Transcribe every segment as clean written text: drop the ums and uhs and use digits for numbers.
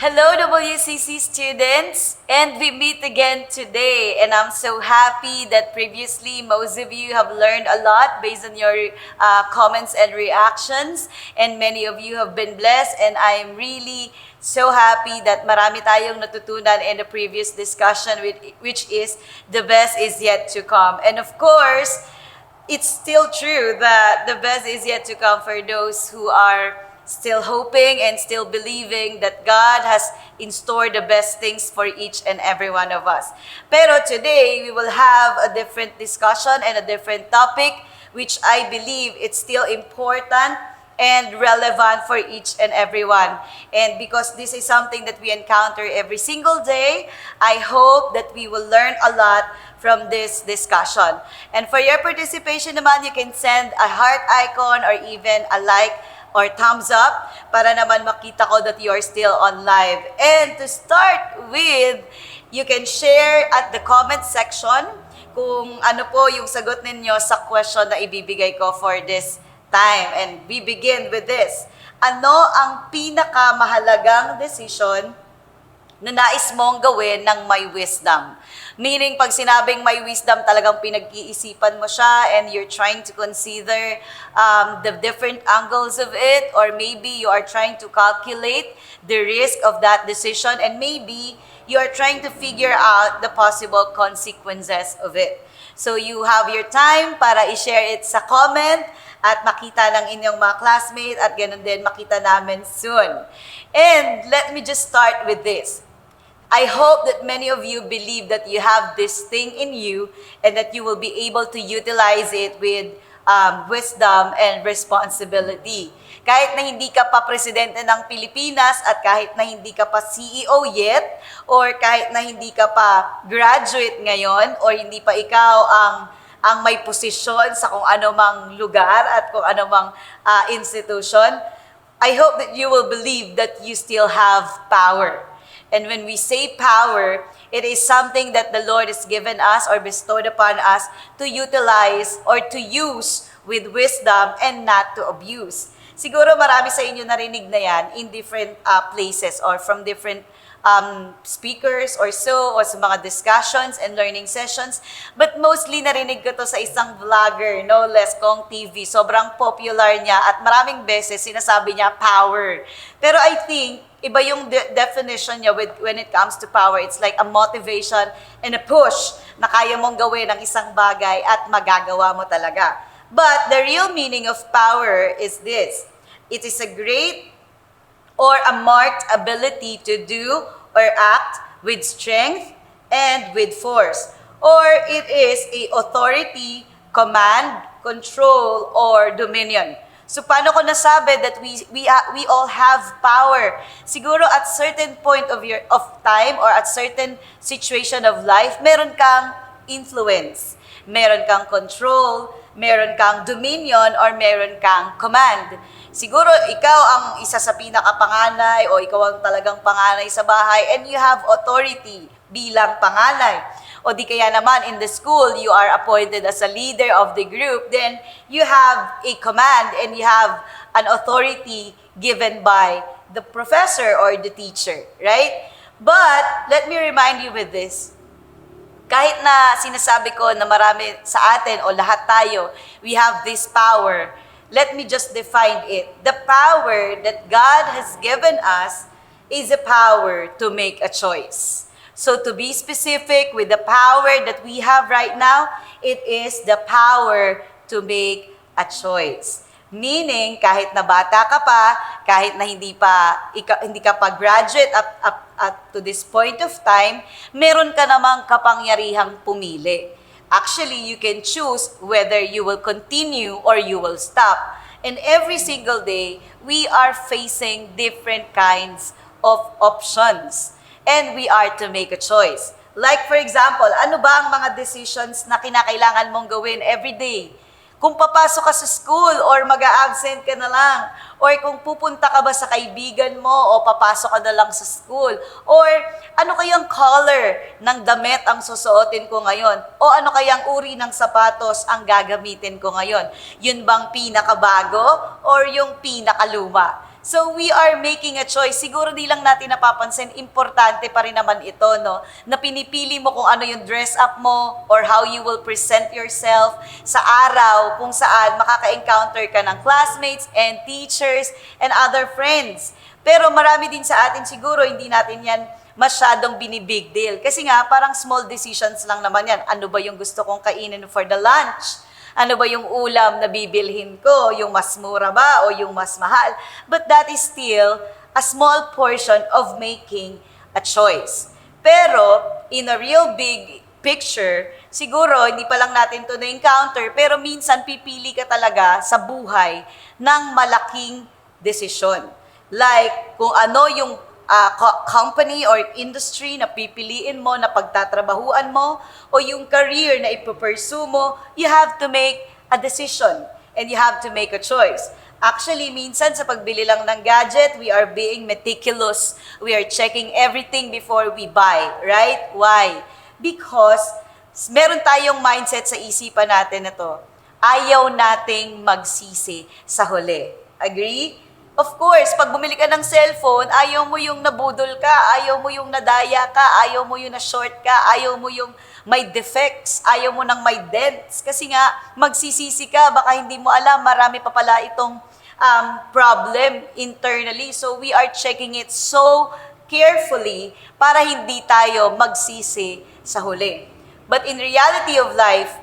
Hello, WCC students, and we meet again today. And I'm so happy that previously most of you have learned a lot based on your comments and reactions, and many of you have been blessed. And I'm really so happy that marami tayong natutunan in the previous discussion, which is the best is yet to come. And of course, it's still true that the best is yet to come for those who are still hoping and still believing that God has in store the best things for each and every one of us. Pero today, we will have a different discussion and a different topic, which I believe it's still important and relevant for each and every one. And because this is something that we encounter every single day, I hope that we will learn a lot from this discussion. And for your participation naman, you can send a heart icon or even a like or thumbs up para naman makita ko that you are still on live. And to start with, you can share at the comment section kung ano po yung sagot ninyo sa question na ibibigay ko for this time. And we begin with this. Ano ang pinakamahalagang decision na nais mong gawin ng may wisdom? Meaning, pag sinabing may wisdom, talagang pinag-iisipan mo siya and you're trying to consider the different angles of it, or maybe you are trying to calculate the risk of that decision, and maybe you are trying to figure out the possible consequences of it. So you have your time para i-share it sa comment at makita ng inyong mga classmates at ganun din makita namin soon. And let me just start with this. I hope that many of you believe that you have this thing in you and that you will be able to utilize it with wisdom and responsibility. Kahit na hindi ka pa presidente ng Pilipinas at kahit na hindi ka pa CEO yet, or kahit na hindi ka pa graduate ngayon, or hindi pa ikaw ang may posisyon sa kung ano mang lugar at kung ano mang institution, I hope that you will believe that you still have power. And when we say power, it is something that the Lord has given us or bestowed upon us to utilize or to use with wisdom and not to abuse. Siguro marami sa inyo narinig na yan in different places or from different speakers or so, or sa mga discussions and learning sessions. But mostly narinig ko to sa isang vlogger, no less, Kong TV. Sobrang popular niya at maraming beses sinasabi niya power. Pero I think iba yung definition niya when it comes to power. It's like a motivation and a push na kaya mong gawin ang isang bagay at magagawa mo talaga. But the real meaning of power is this. It is a great or a marked ability to do or act with strength and with force. Or it is a authority, command, control, or dominion. So paano ko nasabi that we all have power? Siguro at certain point of time or at certain situation of life, meron kang influence, meron kang control, meron kang dominion, or meron kang command. Siguro ikaw ang isa sa pinakapanganay o ikaw ang talagang panganay sa bahay and you have authority bilang panganay. O di kaya naman in the school, you are appointed as a leader of the group, then you have a command and you have an authority given by the professor or the teacher, right? But let me remind you with this. Kahit na sinasabi ko na marami sa atin o lahat tayo, we have this power. Let me just define it. The power that God has given us is a power to make a choice. So to be specific with the power that we have right now, it is the power to make a choice. Meaning, kahit na bata ka pa, kahit na hindi ka pa graduate up to this point of time, meron ka namang kapangyarihang pumili. Actually, you can choose whether you will continue or you will stop. And every single day, we are facing different kinds of options. And we are to make a choice. Like for example, ano ba ang mga decisions na kinakailangan mong gawin every day? Kung papasok ka sa school or mag-a-absent ka na lang, or kung pupunta ka ba sa kaibigan mo o papasok ka na lang sa school, or ano kayang color ng damit ang susuotin ko ngayon, o ano kayang uri ng sapatos ang gagamitin ko ngayon. Yun bang pinakabago or yung pinakaluma? So we are making a choice. Siguro di lang natin napapansin, importante pa rin naman ito, no? Na pinipili mo kung ano yung dress up mo or how you will present yourself sa araw kung saan makaka-encounter ka ng classmates and teachers and other friends. Pero marami din sa atin siguro, hindi natin yan masyadong binibig deal. Kasi nga, parang small decisions lang naman yan. Ano ba yung gusto kong kainin for the lunch? Ano ba yung ulam na bibilhin ko? Yung mas mura ba o yung mas mahal? But that is still a small portion of making a choice. Pero, in a real big picture, siguro, hindi pa lang natin to na-encounter, pero minsan pipili ka talaga sa buhay ng malaking desisyon. Like, kung ano yung company or industry na pipiliin mo, na pagtatrabahuan mo, o yung career na ipupursue mo, you have to make a decision and you have to make a choice. Actually, minsan sa pagbili lang ng gadget, we are being meticulous. We are checking everything before we buy, right? Why? Because meron tayong mindset sa isipan natin na to. Ayaw nating magsisi sa huli. Agree? Of course, pag bumili ka ng cellphone, ayaw mo yung nabudol ka, ayaw mo yung nadaya ka, ayaw mo yung na-short ka, ayaw mo yung may defects, ayaw mo ng may dents. Kasi nga, magsisisi ka, baka hindi mo alam, marami pa pala itong problem internally. So we are checking it so carefully para hindi tayo magsisi sa huli. But in reality of life,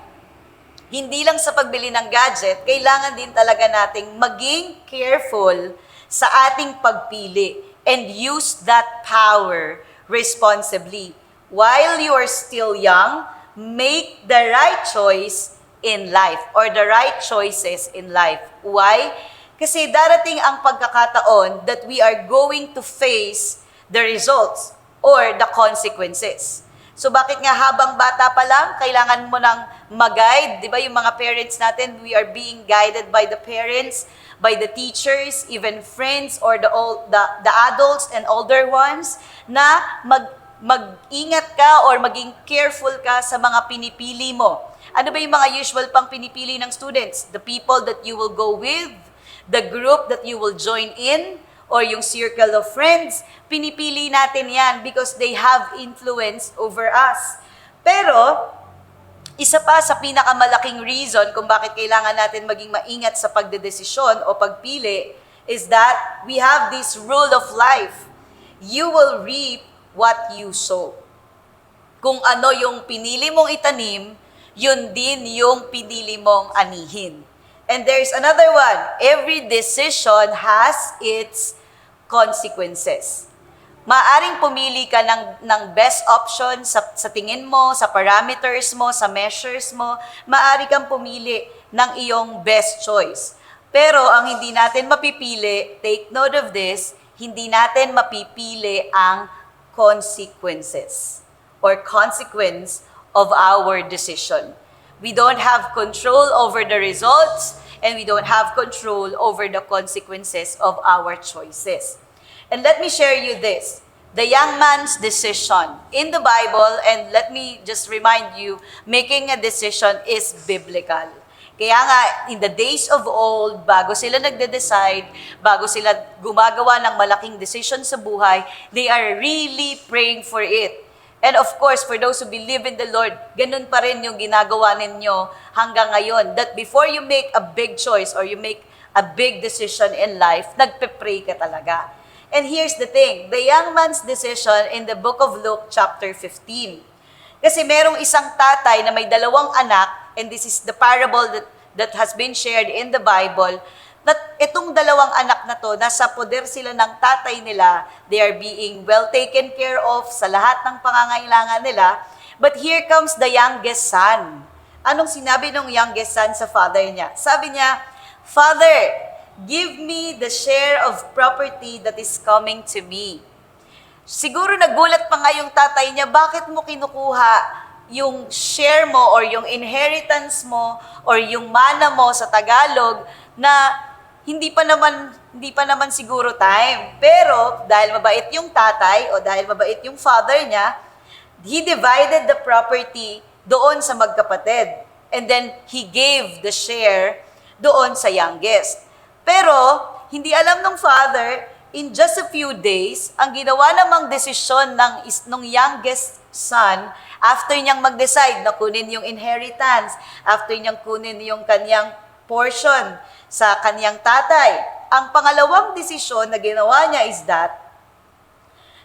hindi lang sa pagbili ng gadget, kailangan din talaga nating maging careful sa ating pagpili and use that power responsibly. While you are still young, make the right choice in life or the right choices in life. Why? Kasi darating ang pagkakataon that we are going to face the results or the consequences. So bakit nga habang bata pa lang, kailangan mo nang mag-guide, di ba yung mga parents natin, we are being guided by the parents, by the teachers, even friends, or the adults and older ones, na mag-ingat ka or maging careful ka sa mga pinipili mo. Ano ba yung mga usual pang pinipili ng students? The people that you will go with, the group that you will join in, or yung circle of friends, pinipili natin yan because they have influence over us. Pero, isa pa sa pinakamalaking reason kung bakit kailangan natin maging maingat sa pagdedesisyon o pagpili is that we have this rule of life. You will reap what you sow. Kung ano yung pinili mong itanim, yun din yung pinili mong anihin. And there's another one. Every decision has its consequences. Maaring pumili ka ng best option sa tingin mo, sa parameters mo, sa measures mo. Maari kang pumili ng iyong best choice. Pero ang hindi natin mapipili, take note of this, hindi natin mapipili ang consequences or consequence of our decision. We don't have control over the results, and we don't have control over the consequences of our choices. And let me share you this. The young man's decision in the Bible, and let me just remind you, making a decision is biblical. Kaya nga, in the days of old, bago sila nagde-decide, bago sila gumagawa ng malaking decision sa buhay, they are really praying for it. And of course, for those who believe in the Lord, ganun pa rin yung ginagawa ninyo hanggang ngayon. That before you make a big choice or you make a big decision in life, nagpe-pray ka talaga. And here's the thing, the young man's decision in the book of Luke chapter 15. Kasi merong isang tatay na may dalawang anak, and this is the parable that has been shared in the Bible, that itong dalawang anak na to, nasa poder sila ng tatay nila, they are being well taken care of sa lahat ng pangangailangan nila, but here comes the youngest son. Anong sinabi ng youngest son sa father niya? Sabi niya, "Father, give me the share of property that is coming to me." Siguro nagulat pa nga yung tatay niya, bakit mo kinukuha yung share mo or yung inheritance mo or yung mana mo sa Tagalog na hindi pa naman siguro time. Pero dahil mabait yung tatay o dahil mabait yung father niya, he divided the property doon sa magkapatid. And then he gave the share doon sa youngest. Pero hindi alam ng father, in just a few days, ang ginawa namang desisyon nung youngest son, after niyang mag-decide na kunin yung inheritance, after niyang kunin yung kanyang portion sa kanyang tatay, ang pangalawang desisyon na ginawa niya is that,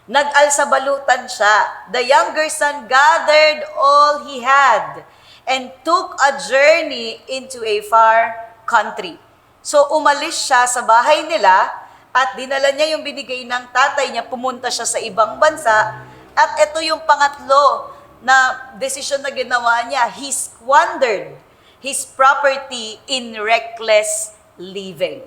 nag-alsabalutan siya. The younger son gathered all he had and took a journey into a far country. So umalis siya sa bahay nila at dinala niya yung binigay ng tatay niya, pumunta siya sa ibang bansa. At ito yung pangatlo na desisyon na ginawa niya. He squandered his property in reckless living.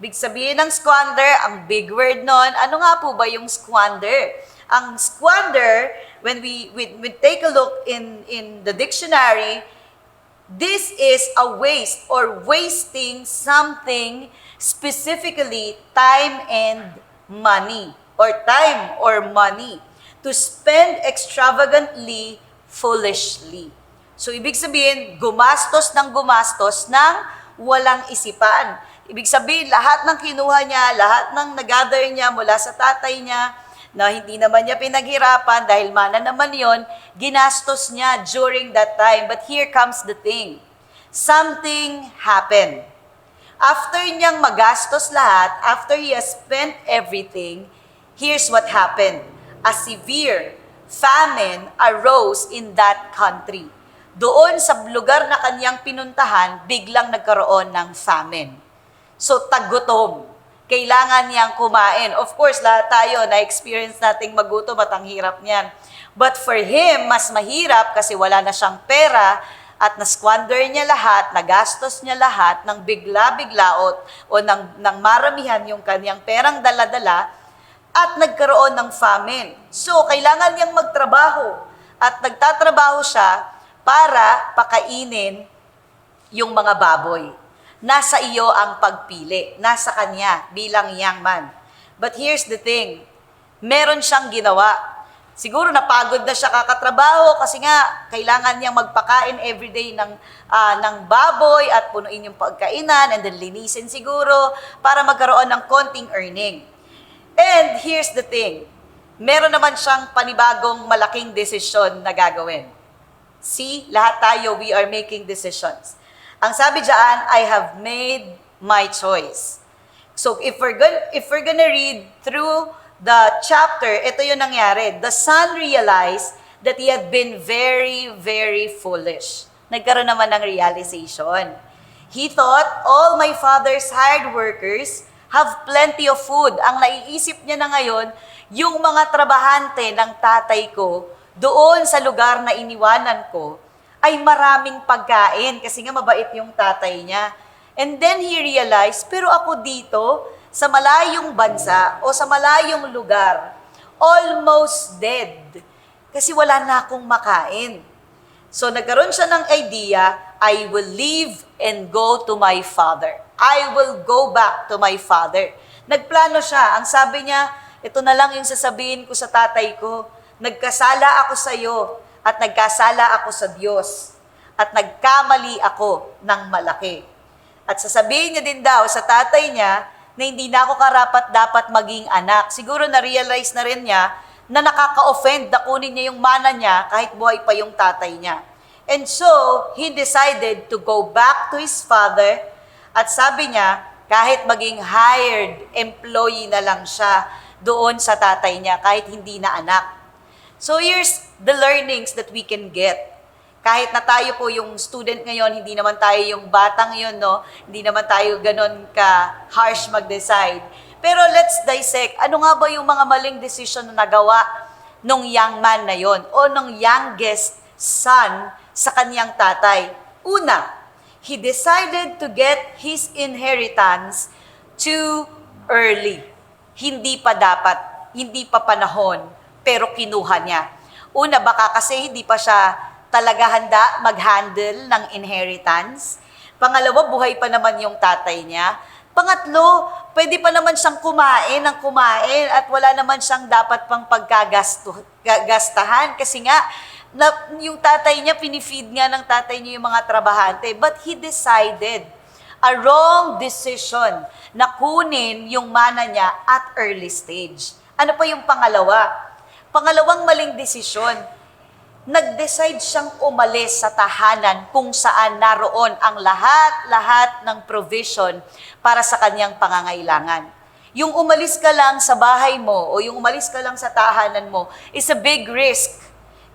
Big sabihin ng squander, ang big word nun, ano nga po ba yung squander? Ang squander, when we take a look in the dictionary, this is a waste or wasting something, specifically time and money, or time or money, to spend extravagantly, foolishly. So, ibig sabihin, gumastos ng walang isipan. Ibig sabihin, lahat ng kinuha niya, lahat ng nag-gather niya mula sa tatay niya, na hindi naman niya pinaghirapan dahil mana naman yon, ginastos niya during that time. But here comes the thing. Something happened. After niyang magastos lahat, after he has spent everything, here's what happened. A severe famine arose in that country. Doon sa lugar na kanyang pinuntahan, biglang nagkaroon ng famine. So, tagutom. Kailangan niyang kumain. Of course, lahat tayo na-experience nating magutom at ang hirap niyan. But for him, mas mahirap kasi wala na siyang pera at na-squander niya lahat, nagastos niya lahat ng bigla-bigla o ng maramihan yung kanyang perang dala-dala at nagkaroon ng famine. So, kailangan niyang magtrabaho at nagtatrabaho siya para pakainin yung mga baboy. Nasa iyo ang pagpili. Nasa kanya bilang young man. But here's the thing. Meron siyang ginawa. Siguro napagod na siya kakatrabaho kasi nga kailangan niyang magpakain everyday ng baboy at punuin yung pagkainan and then linisin siguro para magkaroon ng konting earning. And here's the thing. Meron naman siyang panibagong malaking desisyon na gagawin. See, lahat tayo, we are making decisions. Ang sabi diyan, I have made my choice. So if we're gonna read through the chapter, ito yung nangyari. The son realized that he had been very, very foolish. Nagkaroon naman ng realization. He thought, all my father's hired workers have plenty of food. Ang naiisip niya na ngayon, yung mga trabahante ng tatay ko, doon sa lugar na iniwanan ko, ay maraming pagkain kasi nga mabait yung tatay niya. And then he realized, pero ako dito, sa malayong bansa o sa malayong lugar, almost dead. Kasi wala na akong makain. So nagkaroon siya ng idea, I will leave and go to my father. I will go back to my father. Nagplano siya. Ang sabi niya, ito na lang yung sasabihin ko sa tatay ko. Nagkasala ako sa iyo at nagkasala ako sa Diyos at nagkamali ako ng malaki. At sasabihin niya din daw sa tatay niya na hindi na ako karapat-dapat maging anak. Siguro na-realize na rin niya na nakaka-offend na kunin niya yung mana niya kahit buhay pa yung tatay niya. And so, he decided to go back to his father at sabi niya, kahit maging hired employee na lang siya doon sa tatay niya, kahit hindi na anak. So here's the learnings that we can get. Kahit na tayo po yung student ngayon, hindi naman tayo yung batang yun, no? Hindi naman tayo ganun ka-harsh mag-decide. Pero let's dissect, ano nga ba yung mga maling decision na nagawa nung young man na yon o nung youngest son sa kanyang tatay? Una, he decided to get his inheritance too early. Hindi pa dapat, hindi pa panahon, pero kinuha niya. Una, baka kasi hindi pa siya talaga handa mag-handle ng inheritance. Pangalawa, buhay pa naman yung tatay niya. Pangatlo, pwede pa naman siyang kumain ng kumain at wala naman siyang dapat pang pagkagastahan kasi nga, yung tatay niya, pinifeed nga ng tatay niya yung mga trabahante. But he decided, A wrong decision na kunin yung mana niya at early stage. Ano pa yung pangalawa? Pangalawang maling desisyon, nag-decide siyang umalis sa tahanan kung saan naroon ang lahat-lahat ng provision para sa kanyang pangangailangan. Yung umalis ka lang sa bahay mo o yung umalis ka lang sa tahanan mo is a big risk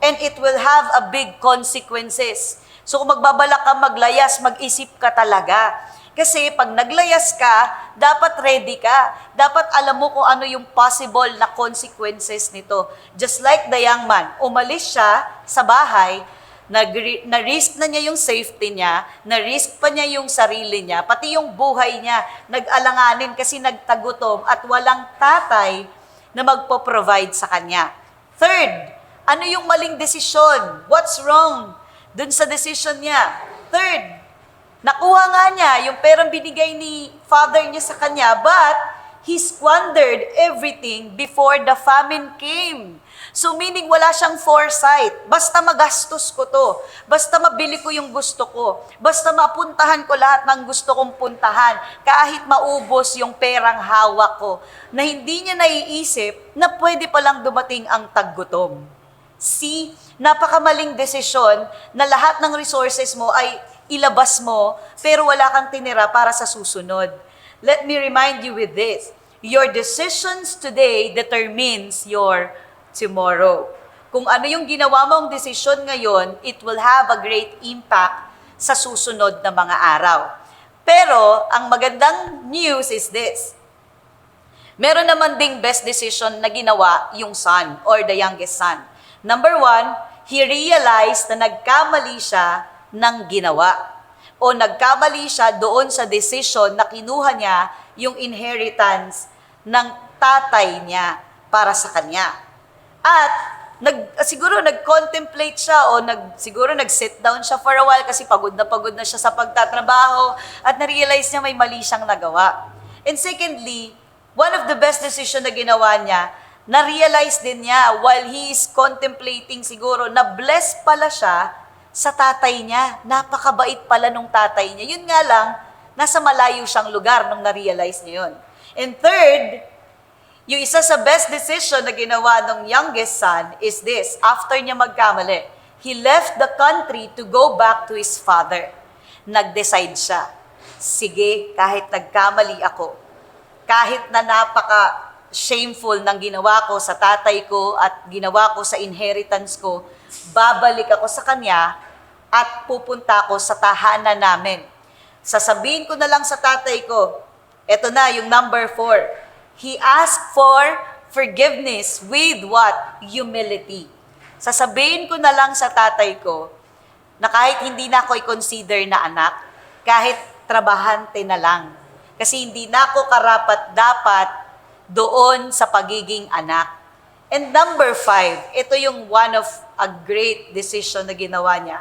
and it will have a big consequences. So kung magbabalak ka maglayas, mag-isip ka talaga. Kasi pag naglayas ka, dapat ready ka. Dapat alam mo kung ano yung possible na consequences nito. Just like the young man, umalis siya sa bahay, na-risk na niya yung safety niya, na-risk pa niya yung sarili niya, pati yung buhay niya, nag-alanganin kasi nagtagutom at walang tatay na magpo-provide sa kanya. Third, ano yung maling desisyon? What's wrong dun sa decision niya? Third, nakuha nga niya yung perang binigay ni father niya sa kanya, but he squandered everything before the famine came. So meaning wala siyang foresight. Basta magastos ko to. Basta mabili ko yung gusto ko. Basta mapuntahan ko lahat ng gusto kong puntahan. Kahit maubos yung perang hawak ko. Na hindi niya naiisip na pwede palang dumating ang taggutom. See, napakamaling desisyon na lahat ng resources mo ay ilabas mo, pero wala kang tinira para sa susunod. Let me remind you with this. Your decisions today determines your tomorrow. Kung ano yung ginawa mong desisyon ngayon, it will have a great impact sa susunod na mga araw. Pero, ang magandang news is this. Meron naman ding best decision na ginawa yung son or the youngest son. Number one, he realized na nagkamali siya ng ginawa. O nagkamali siya doon sa decision na kinuha niya yung inheritance ng tatay niya para sa kanya. At siguro nag-contemplate siya o siguro nag-sit down siya for a while kasi pagod na siya sa pagtatrabaho at na-realize niya may mali siyang nagawa. And secondly, one of the best decision na ginawa niya, na-realize din niya while he is contemplating siguro na blessed pala siya sa tatay niya. Napakabait pala nung tatay niya. Yun nga lang, nasa malayo siyang lugar nung na-realize niya yun. And third, yung isa sa best decision na ginawa ng youngest son is this. After niya magkamali, he left the country to go back to his father. Nag-decide siya, sige, kahit nagkamali ako, kahit na napaka-shameful ng ginawa ko sa tatay ko at ginawa ko sa inheritance ko, babalik ako sa kanya at pupunta ako sa tahanan namin. Sasabihin ko na lang sa tatay ko, eto na yung number 4. He asked for forgiveness with what? Humility. Sasabihin ko na lang sa tatay ko na kahit hindi na ako i-consider na anak, kahit trabahante na lang. Kasi hindi na ako karapat-dapat doon sa pagiging anak. And number 5, ito yung one of a great decision na ginawa niya.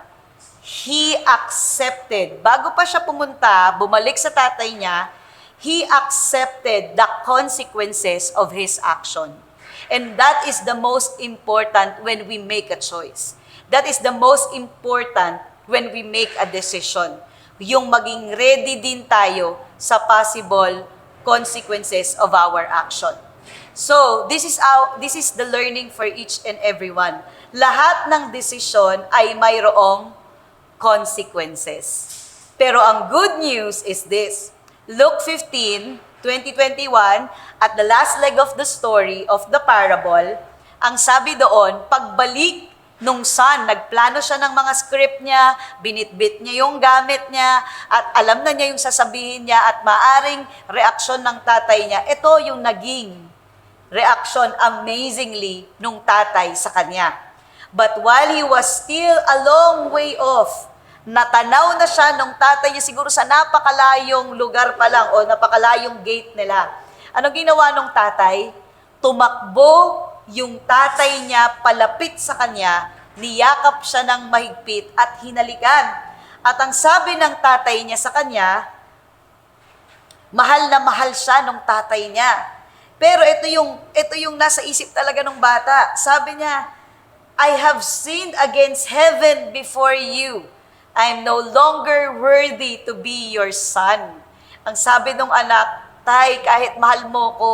He accepted. Bago pa siya pumunta, bumalik sa tatay niya, he accepted the consequences of his action. And that is the most important when we make a choice. That is the most important when we make a decision. Yung maging ready din tayo sa possible consequences of our action. So, this is the learning for each and everyone. Lahat ng desisyon ay mayroong consequences. Pero ang good news is this. Luke 15, 20-21, at the last leg of the story of the parable, ang sabi doon, pagbalik nung son, nagplano siya ng mga script niya, binitbit niya yung gamit niya, at alam na niya yung sasabihin niya, at maaring reaksyon ng tatay niya. Ito yung naging reaksyon amazingly nung tatay sa kanya. But while he was still a long way off, natanaw na siya nung tatay niya siguro sa napakalayong lugar pa lang o napakalayong gate nila. Ano ginawa nung tatay? Tumakbo yung tatay niya palapit sa kanya, niyakap siya ng mahigpit at hinalikan. At ang sabi ng tatay niya sa kanya, mahal na mahal siya nung tatay niya. Pero ito yung nasa isip talaga ng bata. Sabi niya, I have sinned against heaven before you. I am no longer worthy to be your son. Ang sabi nung anak, Tay, kahit mahal mo ko,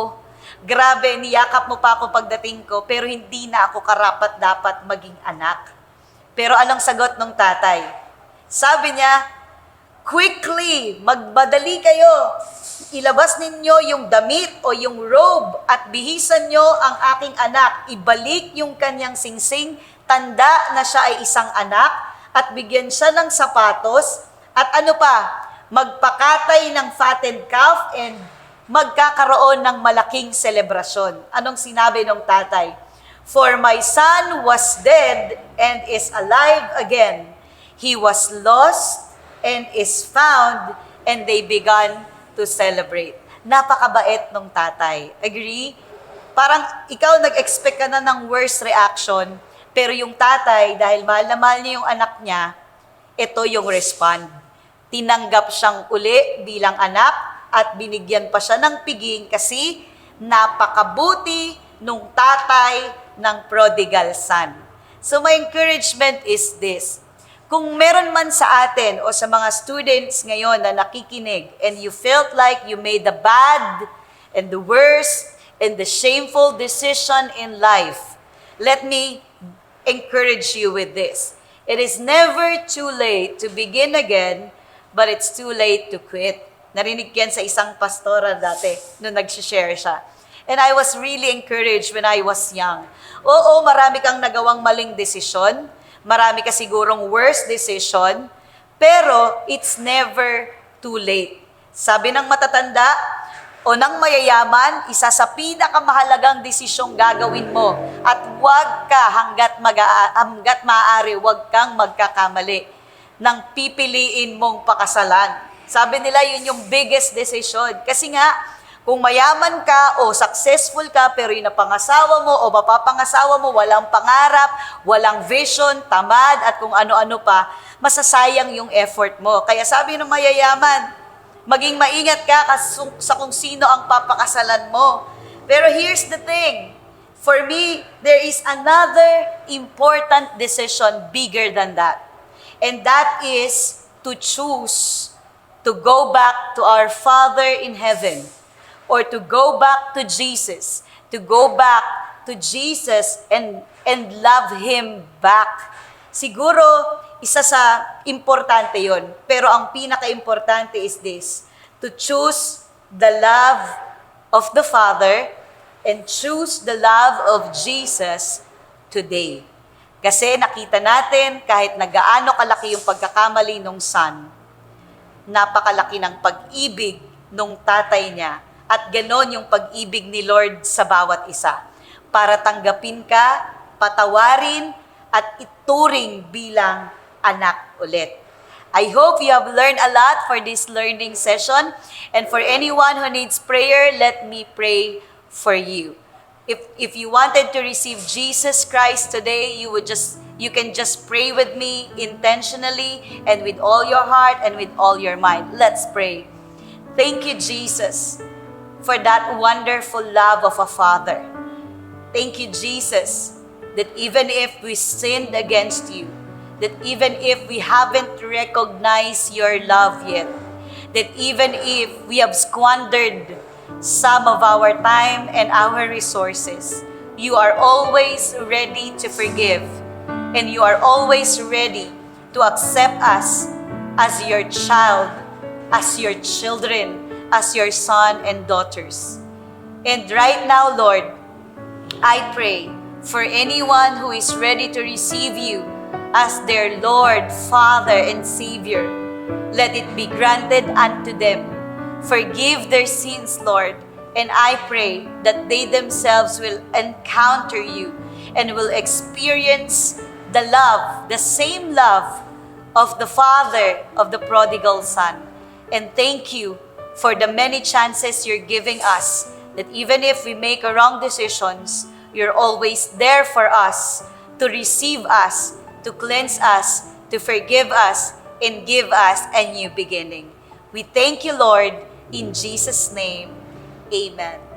grabe, niyakap mo pa ako pagdating ko, pero hindi na ako karapat-dapat maging anak. Pero anong sagot nung tatay? Sabi niya, quickly, magbadali kayo. Ilabas ninyo yung damit o yung robe at bihisan nyo ang aking anak. Ibalik yung kanyang singsing, tanda na siya ay isang anak, at bigyan siya ng sapatos, at ano pa, magpakatay ng fattened calf and magkakaroon ng malaking selebrasyon. Anong sinabi ng tatay? For my son was dead and is alive again. He was lost and is found, and they began to celebrate. Napakabait nung tatay. Agree? Parang ikaw nag-expect ka na ng worst reaction, pero yung tatay, dahil mahal na mahal niya yung anak niya, ito yung respond. Tinanggap siyang uli bilang anak at binigyan pa siya ng piging kasi napakabuti nung tatay ng prodigal son. So my encouragement is this. Kung meron man sa atin o sa mga students ngayon na nakikinig and you felt like you made the bad and the worst and the shameful decision in life, let me encourage you with this. It is never too late to begin again, but it's too late to quit. Narinig yan sa isang pastora dati nung nag-share siya. And I was really encouraged when I was young. Oo, marami kang nagawang maling desisyon. Marami ka sigurong worst decision, pero it's never too late. Sabi ng matatanda o ng mayayaman, isa sa pinakamahalagang desisyong gagawin mo at huwag ka hanggat maaari, huwag kang magkakamali ng pipiliin mong pakasalan. Sabi nila yun yung biggest decision. Kasi nga, kung mayaman ka o successful ka pero yung napangasawa mo o mapapangasawa mo, walang pangarap, walang vision, tamad at kung ano-ano pa, masasayang yung effort mo. Kaya sabi ng mayayaman, maging maingat ka sa kung sino ang papakasalan mo. Pero here's the thing, for me, there is another important decision bigger than that. And that is to choose to go back to our Father in heaven, or to go back to Jesus, and love Him back. Siguro, isa sa importante yon. Pero ang pinaka-importante is this, to choose the love of the Father and choose the love of Jesus today. Kasi nakita natin, kahit nagaano kalaki yung pagkakamali ng son, napakalaki ng pag-ibig nung tatay niya. At ganon yung pag-ibig ni Lord sa bawat isa. Para tanggapin ka, patawarin, at ituring bilang anak ulit. I hope you have learned a lot for this learning session. And for anyone who needs prayer, let me pray for you. If you wanted to receive Jesus Christ today, you can just pray with me intentionally and with all your heart and with all your mind. Let's pray. Thank you, Jesus, for that wonderful love of a Father. Thank you, Jesus, that even if we sinned against you, that even if we haven't recognized your love yet, that even if we have squandered some of our time and our resources, you are always ready to forgive, and you are always ready to accept us as your child, as your children, as your son and daughters. And right now, Lord, I pray for anyone who is ready to receive you as their Lord, Father, and Savior. Let it be granted unto them. Forgive their sins, Lord, and I pray that they themselves will encounter you and will experience the love, the same love of the Father of the prodigal son. And thank you for the many chances you're giving us, that even if we make wrong decisions, you're always there for us, to receive us, to cleanse us, to forgive us, and give us a new beginning. We thank you, Lord, in Jesus' name. Amen.